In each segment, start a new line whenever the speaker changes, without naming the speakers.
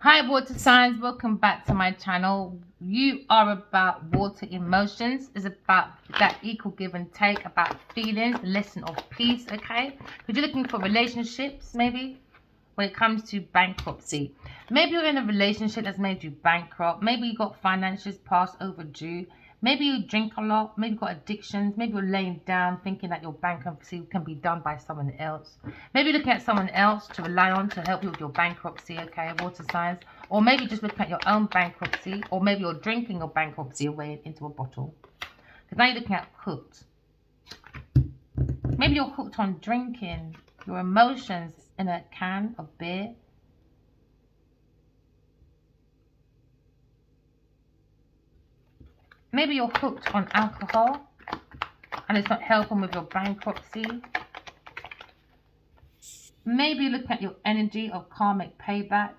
Hi water signs, welcome back to my channel. You are about water emotions. It's about that equal give and take, about feelings, the lesson of peace, okay? Because you're looking for relationships, maybe, when it comes to bankruptcy. Maybe you're in a relationship that's made you bankrupt. Maybe you got finances past overdue. Maybe you drink a lot. Maybe you've got addictions. Maybe you're laying down thinking that your bankruptcy can be done by someone else. Maybe you're looking at someone else to rely on to help you with your bankruptcy, okay, water signs. Or maybe just looking at your own bankruptcy. Or maybe you're drinking your bankruptcy away into a bottle. Because now you're looking at hooked. Maybe you're hooked on drinking your emotions in a can of beer. Maybe you're hooked on alcohol and it's not helping with your bankruptcy. Maybe you're looking at your energy of karmic payback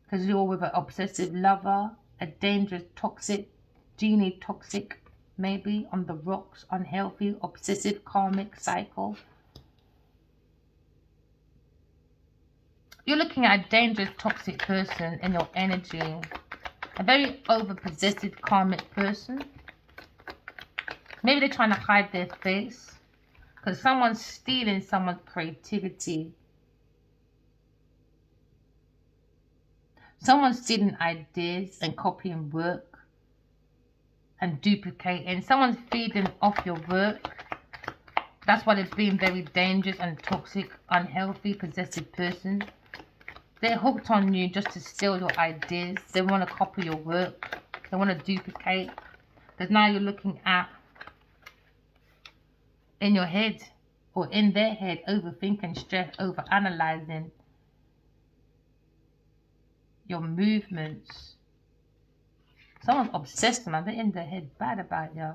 because you're with an obsessive lover, a dangerous, toxic, genie toxic, maybe on the rocks, unhealthy, obsessive, karmic cycle. You're looking at a dangerous, toxic person in your energy, a very over-possessive, karmic person. Maybe they're trying to hide their face because someone's stealing someone's creativity. Someone's stealing ideas and copying work and duplicating. Someone's feeding off your work. That's why they're being very dangerous and toxic, unhealthy, possessive person. They're hooked on you just to steal your ideas. They want to copy your work. They want to duplicate. Because now you're looking at, in your head, or in their head, overthinking, stress, overanalyzing your movements. Someone's obsessed, man. They're in their head bad about you.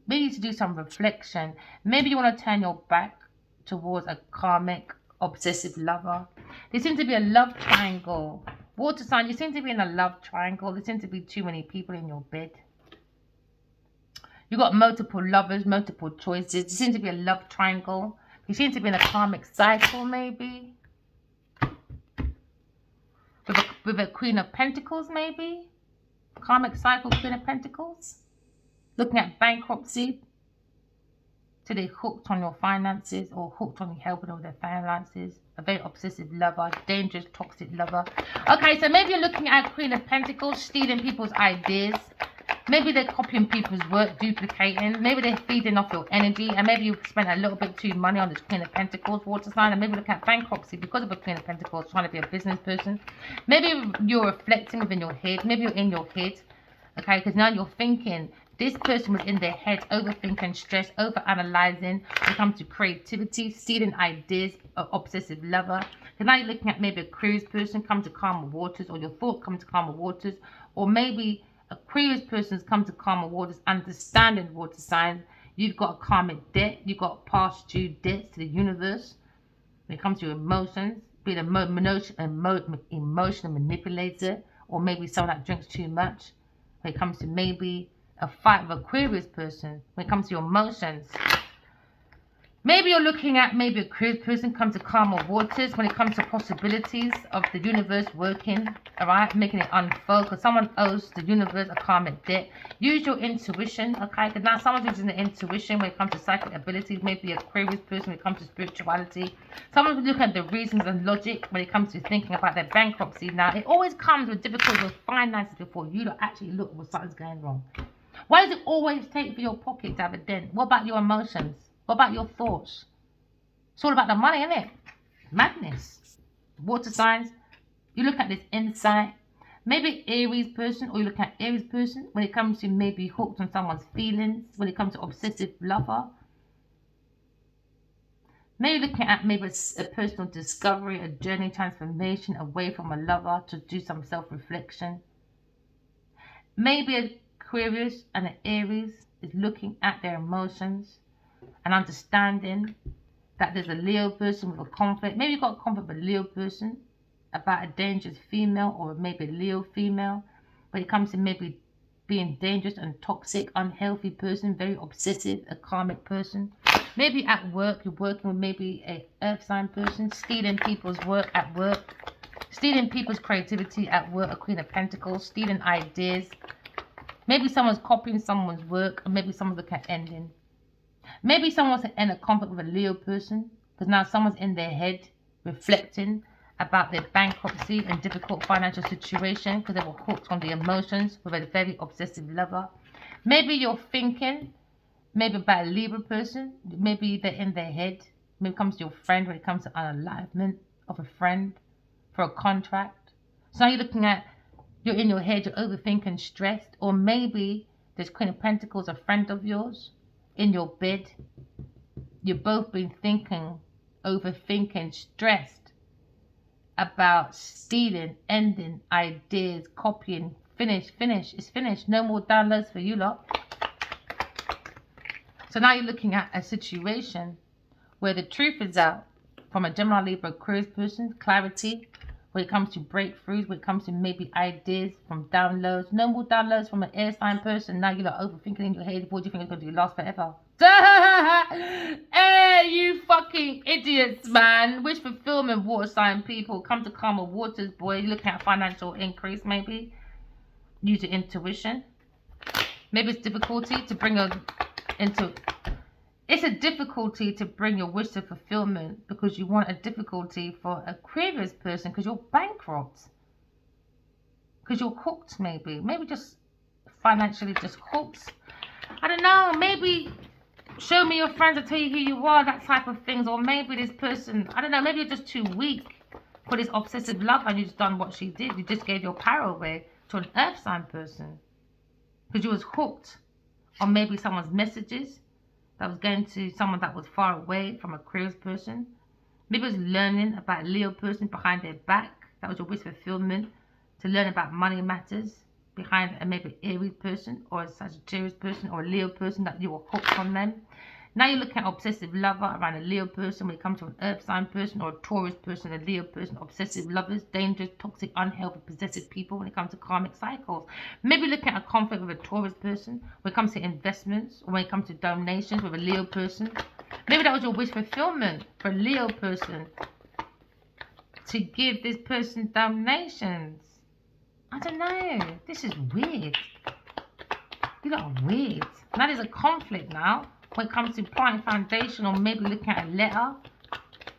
Maybe you need to do some reflection. Maybe you want to turn your back towards a karmic, obsessive lover. There seems to be a love triangle. Water sign, you seem to be in a love triangle. There seems to be too many people in your bed. You got multiple lovers, multiple choices. There seems to be a love triangle. You seem to be in a karmic cycle, maybe. With a Queen of Pentacles, maybe. Karmic cycle, Queen of Pentacles. Looking at bankruptcy. So they're hooked on your finances or hooked on you helping with their finances. A very obsessive lover, dangerous, toxic lover. Okay, so maybe you're looking at Queen of Pentacles, stealing people's ideas. Maybe they're copying people's work, duplicating. Maybe they're feeding off your energy. And maybe you've spent a little bit too money on this Queen of Pentacles, water sign. And maybe look at bankruptcy because of a Queen of Pentacles, trying to be a business person. Maybe you're reflecting within your head. Maybe you're in your head. Okay, because now you're thinking. This person was in their head, overthinking, stress, overanalyzing. When it comes to creativity, stealing ideas, obsessive lover. So now you're looking at maybe a Aquarius person come to calmer waters, or your thought come to calmer waters, or maybe Aquarius person's come to calmer waters, understanding water signs. You've got a karmic debt, you've got past due debts to the universe. When it comes to your emotions, being an emotional manipulator, or maybe someone that drinks too much. When it comes to maybe a fight with Aquarius person, when it comes to your emotions. Maybe you're looking at maybe Aquarius person come to calmer waters when it comes to possibilities of the universe working, all right, making it unfold, because someone owes the universe a karmic debt. Use your intuition, okay, because now someone's using the intuition when it comes to psychic abilities, maybe Aquarius person when it comes to spirituality. Someone's looking at the reasons and logic when it comes to thinking about their bankruptcy. Now, it always comes with difficulties with finances before you don't actually look what something's going wrong. Why does it always take for your pocket to have a dent? What about your emotions? What about your thoughts? It's all about the money, isn't it? Madness. Water signs. You look at this insight. Maybe Aries person, or you look at Aries person when it comes to maybe hooked on someone's feelings, when it comes to obsessive lover. Maybe looking at maybe a personal discovery, a journey transformation away from a lover to do some self-reflection. Maybe Aquarius and an Aries is looking at their emotions and understanding that there's a Leo person with a conflict. Maybe you've got a conflict with a Leo person about a dangerous female, or maybe a Leo female. When it comes to maybe being dangerous and toxic, unhealthy person, very obsessive, a karmic person. Maybe at work, you're working with maybe a earth sign person, stealing people's work at work, Stealing people's creativity at work, a Queen of Pentacles. Stealing ideas. Maybe someone's copying someone's work, or maybe someone's looking at ending. Maybe someone's in a conflict with a Leo person, because now someone's in their head reflecting about their bankruptcy and difficult financial situation because they were hooked on the emotions with a very obsessive lover. Maybe you're thinking maybe about a Libra person. Maybe they're in their head. Maybe it comes to your friend when it comes to unalignment of a friend for a contract. So now you're looking at, you're in your head, you're overthinking, stressed. Or maybe this Queen of Pentacles, a friend of yours, in your bed. You've both been thinking, overthinking, stressed about stealing, ending, ideas, copying. Finish. It's finished. No more downloads for you lot. So now you're looking at a situation where the truth is out from a Gemini, Libra, Aquarius person. Clarity when it comes to breakthroughs, when it comes to maybe ideas from downloads. No more downloads from an air sign person. Now you're like overthinking in your head. What do you think it's going to last forever? Hey, you fucking idiots, man. Wish fulfillment, water sign people. Come to calmer waters, boy. You're looking at financial increase, maybe. Use your intuition. Maybe it's difficulty to bring it's a difficulty to bring your wish to fulfillment because you want a difficulty for Aquarius person because you're bankrupt. Because you're hooked, maybe. Maybe just financially just hooked. I don't know. Maybe show me your friends, I'll tell you who you are, that type of things. Or maybe this person, I don't know, maybe you're just too weak for this obsessive love and you just done what she did. You just gave your power away to an earth sign person. Because you was hooked on maybe someone's messages that was going to someone that was far away from a Aquarius person. Maybe it was learning about a Leo person behind their back. That was your wish fulfillment. To learn about money matters behind a maybe Aries person or a Sagittarius person or a Leo person that you were hooked on them. Now you're looking at obsessive lover around a Leo person when it comes to an earth sign person or a Taurus person, a Leo person, obsessive lovers, dangerous, toxic, unhealthy, possessive people when it comes to karmic cycles. Maybe looking at a conflict with a Taurus person when it comes to investments or when it comes to donations with a Leo person. Maybe that was your wish fulfillment for a Leo person to give this person donations. I don't know. This is weird. You lot are weird. Now there's a conflict now when it comes to planting foundation or maybe looking at a letter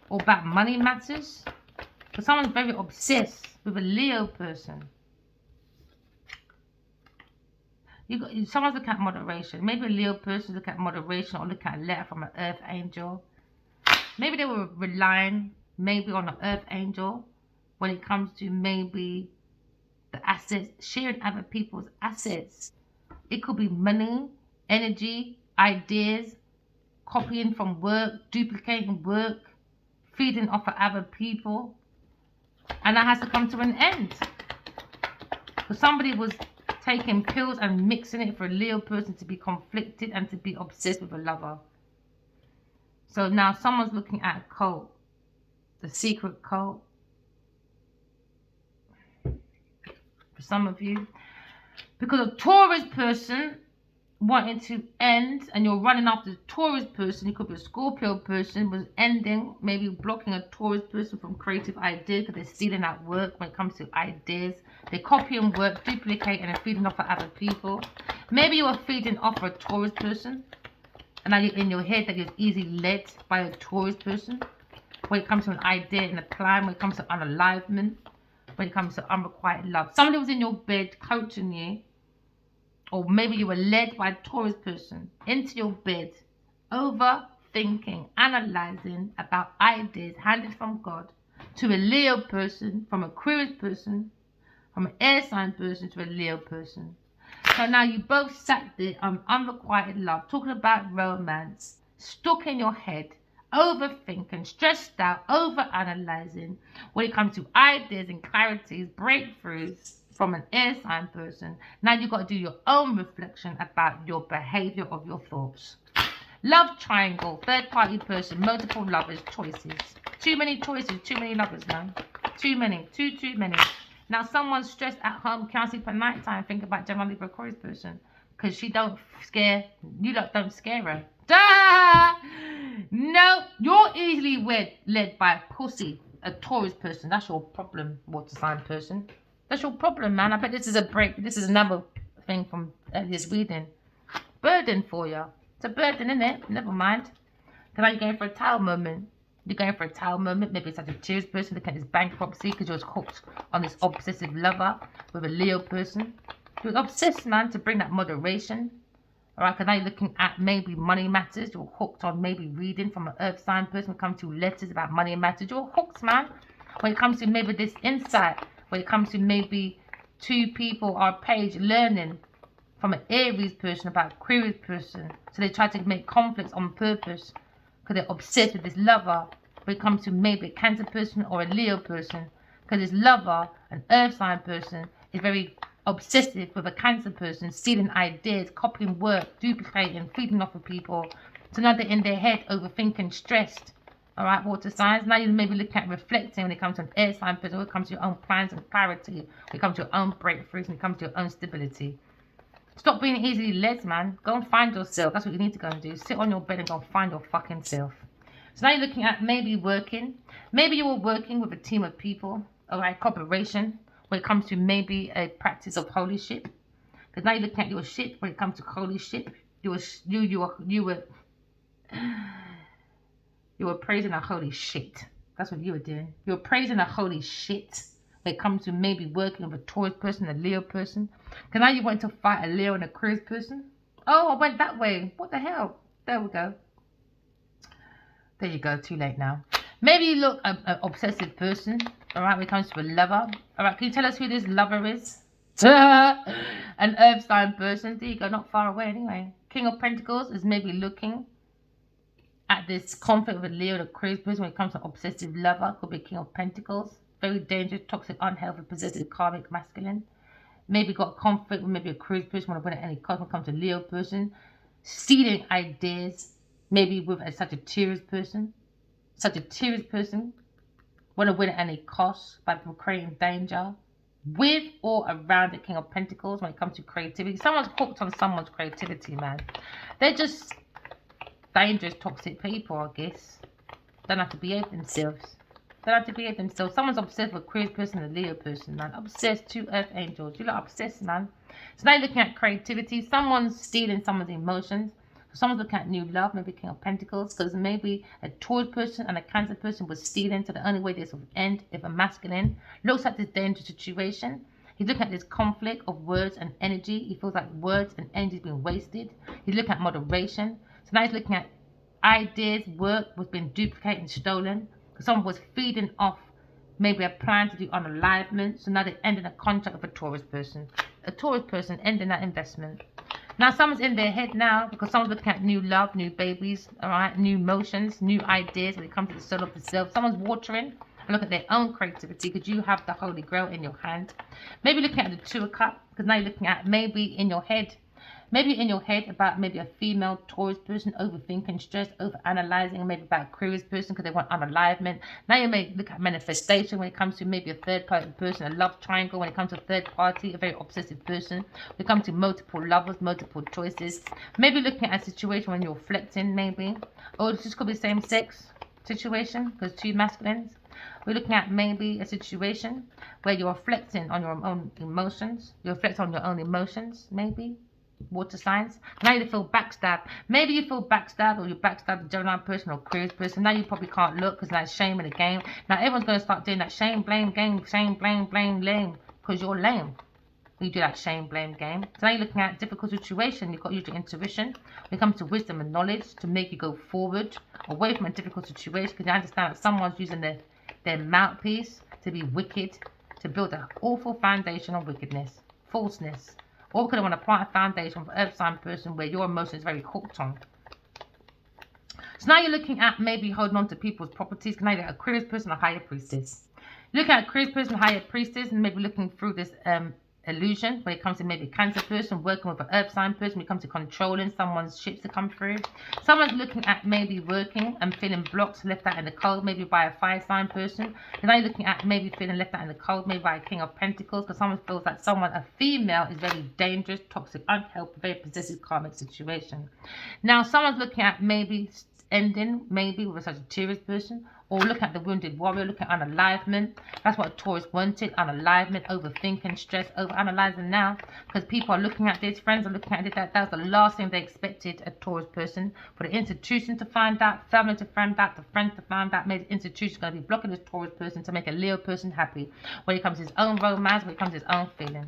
or about money matters. But someone's very obsessed with a Leo person. Someone's looking at moderation. Maybe a Leo person look at moderation or look at a letter from an earth angel. Maybe they were relying maybe on an earth angel when it comes to maybe the assets, sharing other people's assets. It could be money, energy, ideas, copying from work, duplicating work, feeding off of other people. And that has to come to an end. Because somebody was taking pills and mixing it for a Leo person to be conflicted and to be obsessed with a lover. So now someone's looking at a cult, the secret cult. For some of you, because a Taurus person wanting to end and you're running after the Taurus person, you could be a Scorpio person, was ending, maybe blocking a Taurus person from creative ideas because they're stealing at work when it comes to ideas. They're copying work, duplicating and feeding off of other people. Maybe you are feeding off of a Taurus person and now you're in your head that you're easily led by a Taurus person when it comes to an idea and a plan, when it comes to unalignment, when it comes to unrequited love. Somebody was in your bed coaching you, or maybe you were led by a Taurus person into your bed, overthinking, analyzing about ideas handed from God to a Leo person, from a Aquarius person, from an air sign person to a Leo person. So now you both sat there on unrequited love, talking about romance, stuck in your head, overthinking, stressed out, overanalyzing when it comes to ideas and clarities, breakthroughs from an air sign person. Now you've got to do your own reflection about your behavior of your thoughts. Love triangle, third party person, multiple lovers, choices. Too many choices, too many lovers now. Too many, too many. Now someone's stressed at home, can't sleep at night time, think about Gemini, Libra, Aquarius person. Because she don't scare, you lot don't scare her. Duh! No, you're easily led by a pussy. a Taurus person. That's your problem, water sign person. That's your problem, man. I bet this is a break. This is another thing from earlier reading. Burden for you. It's a burden, isn't it? Never mind. Because now you're going for a tower moment. You're going for a tower moment. Maybe it's like a Taurus person looking at this bankruptcy because you're hooked on this obsessive lover with a Leo person. You're obsessed, man, to bring that moderation. Alright, because now you're looking at maybe money matters. You're hooked on maybe reading from an earth sign person when it comes to letters about money matters. You're hooked, man. When it comes to maybe this insight. When it comes to maybe two people are page learning from an Aries person about Aquarius person. So they try to make conflicts on purpose because they're obsessed with this lover. When it comes to maybe a Cancer person or a Leo person. Because this lover, an earth sign person, is very obsessive with a Cancer person, stealing ideas, copying work, duplicating, feeding off of people. So now they're in their head, overthinking, stressed. Alright, water signs. Now you maybe look at reflecting when it comes to an air sign person, when it comes to your own plans and clarity, when it comes to your own breakthroughs, when it comes to your own stability. Stop being easily led, man. Go and find yourself. That's what you need to go and do. Sit on your bed and go and find your fucking self. So now you're looking at maybe working. Maybe you were working with a team of people. Alright, cooperation. When it comes to maybe a practice of holy ship. Because now you're looking at your ship when it comes to holy ship. You were praising a holy shit. That's what you were doing. You were praising a holy shit when it comes to maybe working with a Taurus person, a Leo person. Because now you want to fight a Leo and a Aquarius person. Oh, I went that way. What the hell? There we go. There you go. Too late now. Maybe you look an obsessive person. Alright, when it comes to a lover. Alright, can you tell us who this lover is? An earth sign person. There you go. Not far away anyway. King of Pentacles is maybe looking at this conflict with Leo, the Aquarius person, when it comes to obsessive lover. Could be King of Pentacles. Very dangerous, toxic, unhealthy, possessive, karmic, masculine. Maybe got conflict with maybe a Aquarius person, want to win at any cost when it comes to Leo person. Stealing ideas. Maybe with a Sagittarius person. Sagittarius person. Want to win at any cost by creating danger. With or around the King of Pentacles when it comes to creativity. Someone's hooked on someone's creativity, man. They're just dangerous, toxic people, I guess. Don't have to behave themselves. Don't have to behave themselves. Someone's obsessed with Aquarius person and Leo person, man. Obsessed, two earth angels. You look obsessed, man. So now you're looking at creativity. Someone's stealing someone's emotions. So someone's looking at new love, maybe King of Pentacles, because maybe a Taurus person and a Cancer person was stealing. So the only way this will end if a masculine looks at this dangerous situation. He's looking at this conflict of words and energy. He feels like words and energy has been wasted. He's looking at moderation. So now he's looking at ideas, work was being duplicated and stolen. Because someone was feeding off maybe a plan to do unalignment. So now they're ending a contract with a Taurus person. A Taurus person ending that investment. Now someone's in their head now because someone's looking at new love, new babies, alright, new emotions, new ideas when it comes to the soul of the self. Someone's watering and look at their own creativity because you have the Holy Grail in your hand. Maybe looking at the Two of Cups because now you're looking at maybe in your head. Maybe in your head about maybe a female Taurus person overthinking, stressed, overanalyzing, maybe about a Aquarius person because they want unalignment. Now you may look at manifestation when it comes to maybe a third party person, a love triangle when it comes to a third party, a very obsessive person. When it comes to multiple lovers, multiple choices. Maybe looking at a situation when you're reflecting maybe. Or this could be same sex situation because two masculines. We're looking at maybe a situation where you're reflecting on your own emotions. You reflect on your own emotions maybe. Water signs. Now you feel backstabbed. Maybe you feel backstabbed or you backstabbed a Gemini person or Aquarius person. Now you probably can't look because that's shame in the game. Now everyone's going to start doing that shame, blame game. Shame, blame, lame. Because you're lame. You do that shame, blame game. So now you're looking at a difficult situation. You've got to use your intuition when it comes to wisdom and knowledge to make you go forward away from a difficult situation because you understand that someone's using their mouthpiece to be wicked, to build an awful foundation of wickedness, falseness. Or could want to plant a foundation for earth sign person where your emotion is very hooked on. So now you're looking at maybe holding on to people's properties. Now you're an Aquarius person or higher priestess. Look at Aquarius person, higher priestess, and maybe looking through this illusion when it comes to maybe Cancer person working with an earth sign person when it comes to controlling someone's ships to come through. Someone's looking at maybe working and feeling blocked, left out in the cold, maybe by a fire sign person. And now you're looking at maybe feeling left out in the cold, maybe by a King of Pentacles, because someone feels like someone, a female, is very dangerous, toxic, unhealthy, very possessive karmic situation. Now someone's looking at maybe ending maybe with a Sagittarius person Or look at the wounded warrior, look at unalivement. That's what a Taurus wanted, unalivement, overthinking, stress, overanalyzing now. Because people are looking at this, friends are looking at it, that's the last thing they expected, a Taurus person. For the institution to find out, family to find out, the friends to find out, maybe the institution is going to be blocking this Taurus person to make a Leo person happy. When it comes to his own romance, when it comes to his own feelings.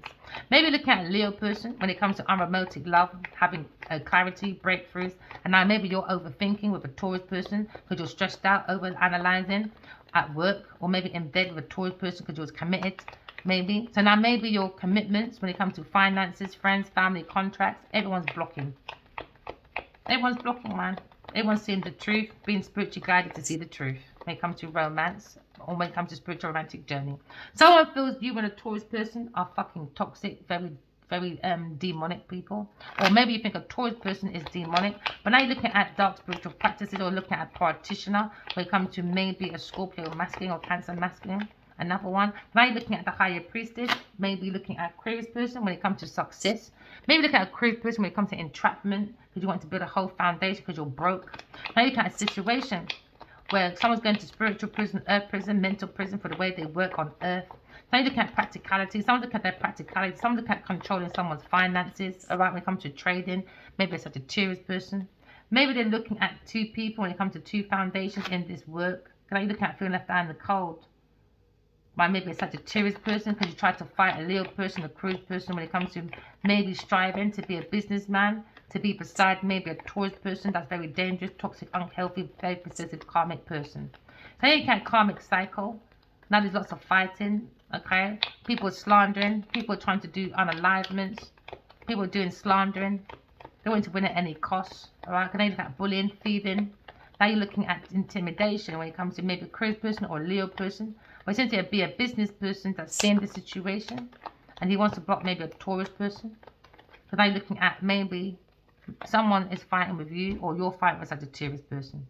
Maybe looking at a Leo person when it comes to unromantic love, having clarity, breakthroughs. And now maybe you're overthinking with a Taurus person because you're stressed out, over analyzing at work, or maybe in bed with a Taurus person because you're committed, maybe. So now maybe your commitments when it comes to finances, friends, family, contracts, everyone's blocking. Everyone's blocking, man. Everyone's seeing the truth, being spiritually guided to see the truth when it comes to romance or when it comes to spiritual romantic journey. Someone feels you and a Taurus person are fucking toxic, very demonic people. Or maybe you think a Taurus person is demonic, but now you're looking at dark spiritual practices or looking at a practitioner when it comes to maybe a Scorpio masculine or Cancer masculine. Another one. Now you're looking at the higher priestess, maybe looking at Aquarius person when it comes to success. Maybe look at Aquarius person when it comes to entrapment because you want to build a whole foundation because you're broke. Now you look at a situation where someone's going to spiritual prison, earth prison, mental prison for the way they work on earth. Now you look at practicality. Some look at their practicality. Some look at controlling someone's finances. All right, when it comes to trading, maybe it's a Sagittarius person. Maybe they're looking at two people when it comes to two foundations in this work. Now you look at feeling left out in the cold. Right, maybe a Sagittarius person because you try to fight a Leo person, a Cruise person when it comes to maybe striving to be a businessman, to be beside maybe a Taurus person that's very dangerous, toxic, unhealthy, very possessive, karmic person. So you can karmic cycle. Now there's lots of fighting, okay? People slandering, people trying to do unalivements, people doing slandering. They want to win at any cost, all right? Then you look at bullying, thieving. Now you're looking at intimidation when it comes to maybe a Cruise person or a Leo person. Or essentially be a business person that's seeing the situation and he wants to block maybe a Taurus person. So now you're looking at maybe someone is fighting with you or you're fighting with a Sagittarius person.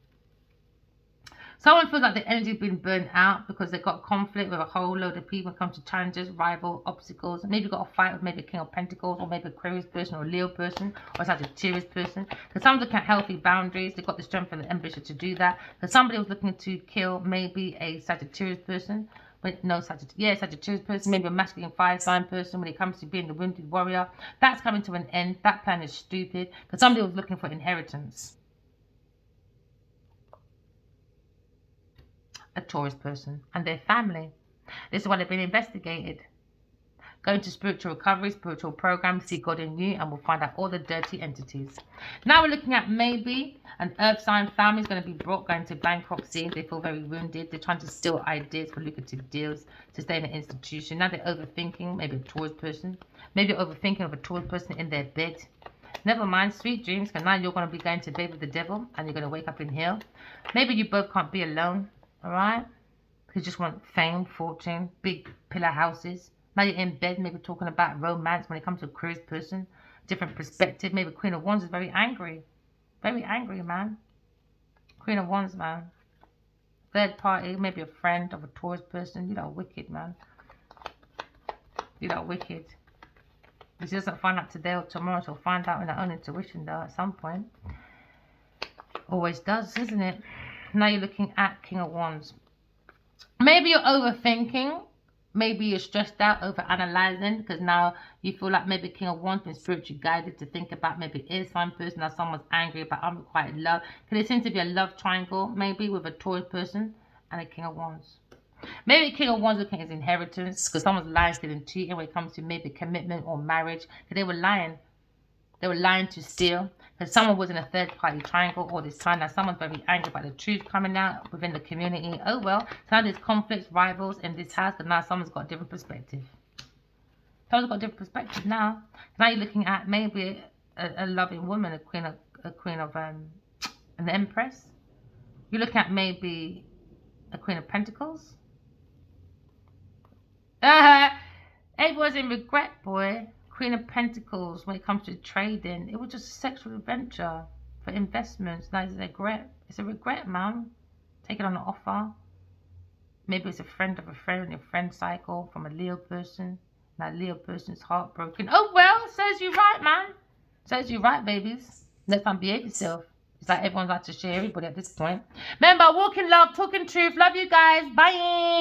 Someone feels like the energy's been burnt out because they've got conflict with a whole load of people when it comes to challenges, rival, obstacles. Maybe you've got a fight with maybe a King of Pentacles or maybe a Aquarius person or a Leo person or a Sagittarius person. Because someone's looking at healthy boundaries. They've got the strength and the ambition to do that. Because somebody was looking to kill maybe a Sagittarius person. But no, Sagittarius person, maybe a masculine fire sign person when it comes to being the wounded warrior. That's coming to an end. That plan is stupid. Because somebody was looking for inheritance. A Taurus person and their family. This is why they've been investigated. Going to spiritual recovery, spiritual program, see God in you, and we'll find out all the dirty entities. Now we're looking at maybe an earth sign family is going to be brought going to bankruptcy. They feel very wounded. They're trying to steal ideas for lucrative deals to stay in an institution. Now they're overthinking, maybe a Taurus person. Maybe overthinking of a Taurus person in their bed. Never mind, sweet dreams, because now you're going to be going to bed with the devil and you're going to wake up in hell. Maybe you both can't be alone. Alright? You just want fame, fortune, big pillar houses. Now you're in bed, maybe talking about romance when it comes to a Cruise person. Different perspective. Maybe Queen of Wands is very angry. Very angry, man. Queen of Wands, man. Third party, maybe a friend of a Taurus person. You know, wicked, man. You know, wicked. If she doesn't find out today or tomorrow, she'll find out in her own intuition, though, at some point. Always does, isn't it? Now you're looking at King of Wands. Maybe you're overthinking. Maybe you're stressed out over analyzing because now you feel like maybe King of Wands been spiritually guided to think about maybe air sign person or someone's angry about unrequited love. Because there seems to be a love triangle maybe with a Taurus person and a King of Wands. Maybe King of Wands looking at his inheritance because someone's lying, stealing, cheating when it comes to maybe commitment or marriage. Because they were lying. They were lying to steal. Because someone was in a third party triangle all this time. Now someone's very angry about the truth coming out within the community. Oh well. So now there's conflicts, rivals in this house. Because now someone's got a different perspective. Someone's got a different perspective now. Now you're looking at maybe a loving woman, a queen of an empress. You look at maybe a Queen of Pentacles. Everyone's in regret, boy. Queen of Pentacles when it comes to trading. It was just a sexual adventure for investments. Now it's a regret. It's a regret, man. Take it on an offer. Maybe it's a friend of a friend in your friend cycle from a Leo person. Now Leo person's heartbroken. Oh well, says you right, man. Says you right, babies. Next time behave yourself. It's like everyone's like to share everybody at this point. Remember, walk in love, talk in truth. Love you guys. Bye.